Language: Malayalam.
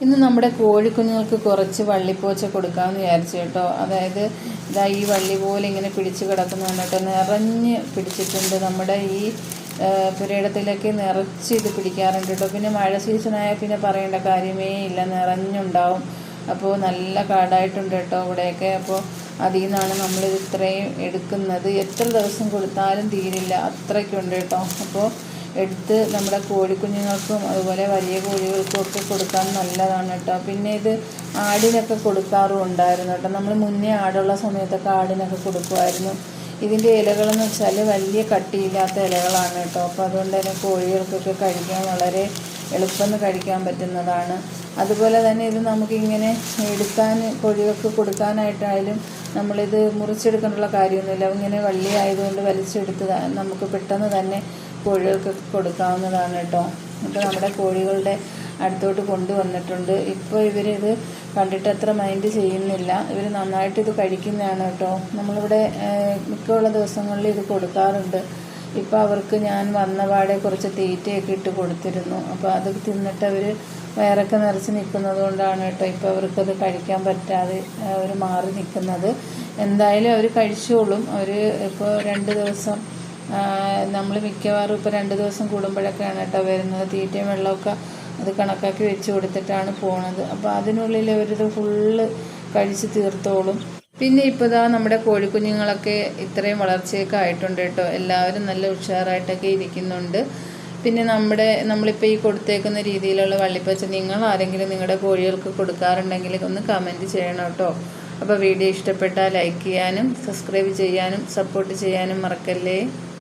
ഇന്ന് നമ്മുടെ കോഴിക്കുഞ്ഞുങ്ങൾക്ക് കുറച്ച് വള്ളിപ്പോച്ച കൊടുക്കാമെന്ന് വിചാരിച്ചു കേട്ടോ. അതായത് ഇതാ ഈ വള്ളി പോലെ ഇങ്ങനെ പിടിച്ച് കിടക്കുന്നുണ്ട് കേട്ടോ. നിറഞ്ഞ് പിടിച്ചിട്ടുണ്ട്. നമ്മുടെ ഈ പുരയിടത്തിലൊക്കെ നിറച്ച് ഇത് പിടിക്കാറുണ്ട് കേട്ടോ. പിന്നെ മഴ സീസണായാൽ പിന്നെ പറയേണ്ട കാര്യമേ ഇല്ല, നിറഞ്ഞുണ്ടാവും. അപ്പോൾ നല്ല കാടായിട്ടുണ്ട് കേട്ടോ ഇവിടെയൊക്കെ. അപ്പോൾ അതിൽ നിന്നാണ് നമ്മളിത് ഇത്രയും എടുക്കുന്നത്. എത്ര ദിവസം കൊടുത്താലും തീരില്ല, അത്രയ്ക്കുണ്ട് കേട്ടോ. അപ്പോൾ എടുത്ത് നമ്മുടെ കോഴിക്കുഞ്ഞുങ്ങൾക്കും അതുപോലെ വലിയ കോഴികൾക്കും ഒക്കെ കൊടുക്കാൻ നല്ലതാണ് കേട്ടോ. പിന്നെ ഇത് ആടിനൊക്കെ കൊടുക്കാറും ഉണ്ടായിരുന്നു കേട്ടോ. നമ്മൾ മുന്നേ ആടുള്ള സമയത്തൊക്കെ ആടിനൊക്കെ കൊടുക്കുമായിരുന്നു. ഇതിൻ്റെ ഇലകളെന്ന് വെച്ചാൽ വലിയ കട്ടിയില്ലാത്ത ഇലകളാണ് കേട്ടോ. അപ്പോൾ അതുകൊണ്ട് തന്നെ കോഴികൾക്കൊക്കെ കഴിക്കാൻ വളരെ എളുപ്പം കഴിക്കാൻ പറ്റുന്നതാണ്. അതുപോലെ തന്നെ ഇത് നമുക്കിങ്ങനെ എടുക്കാൻ കോഴികൾക്ക് കൊടുക്കാനായിട്ടായാലും നമ്മളിത് മുറിച്ചെടുക്കാനുള്ള കാര്യമൊന്നുമില്ല. ഇങ്ങനെ വള്ളി ആയതുകൊണ്ട് വലിച്ചെടുത്ത് നമുക്ക് പെട്ടെന്ന് തന്നെ കോഴികൾക്കൊക്കെ കൊടുക്കാവുന്നതാണ് കേട്ടോ. ഇപ്പോൾ നമ്മുടെ കോഴികളുടെ അടുത്തോട്ട് കൊണ്ടുവന്നിട്ടുണ്ട്. ഇപ്പോൾ ഇവരിത് കണ്ടിട്ട് അത്ര മൈൻഡ് ചെയ്യുന്നില്ല. ഇവർ നന്നായിട്ട് ഇത് കഴിക്കുന്നതാണ് കേട്ടോ. നമ്മളിവിടെ മിക്കുള്ള ദിവസങ്ങളിൽ ഇത് കൊടുക്കാറുണ്ട്. ഇപ്പോൾ അവർക്ക് ഞാൻ വന്നപാടെ കുറച്ച് തീറ്റയൊക്കെ ഇട്ട് കൊടുത്തിരുന്നു. അപ്പോൾ അത് തിന്നിട്ട് അവർ വയറൊക്കെ നിറച്ച് നിൽക്കുന്നത് കൊണ്ടാണ് കേട്ടോ ഇപ്പോൾ അവർക്കത് കഴിക്കാൻ പറ്റാതെ അവർ മാറി നിൽക്കുന്നത്. എന്തായാലും അവർ കഴിച്ചോളും. അവർ ഇപ്പോൾ 2 ദിവസം നമ്മൾ മിക്കവാറും ഇപ്പോൾ 2 ദിവസം കൂടുമ്പോഴൊക്കെയാണ് കേട്ടോ വരുന്നത്. തീറ്റയും വെള്ളമൊക്കെ അത് കണക്കാക്കി വെച്ച് കൊടുത്തിട്ടാണ് പോണത്. അപ്പോൾ അതിനുള്ളിൽ അവരിത് ഫുള്ള് കഴിച്ച് തീർത്തോളും. പിന്നെ ഇപ്പോൾ ഇതാ നമ്മുടെ കോഴിക്കുഞ്ഞുങ്ങളൊക്കെ ഇത്രയും വളർച്ചയൊക്കെ ആയിട്ടുണ്ട് കേട്ടോ. എല്ലാവരും നല്ല ഉഷാറായിട്ടൊക്കെ ഇരിക്കുന്നുണ്ട്. പിന്നെ നമ്മളിപ്പോൾ ഈ കൊടുത്തേക്കുന്ന രീതിയിലുള്ള വള്ളിപ്പച്ച നിങ്ങൾ ആരെങ്കിലും നിങ്ങളുടെ കോഴികൾക്ക് കൊടുക്കാറുണ്ടെങ്കിൽ ഒന്ന് കമൻറ്റ് ചെയ്യണം കേട്ടോ. അപ്പോൾ വീഡിയോ ഇഷ്ടപ്പെട്ടാൽ ലൈക്ക് ചെയ്യാനും സബ്സ്ക്രൈബ് ചെയ്യാനും സപ്പോർട്ട് ചെയ്യാനും മറക്കല്ലേ.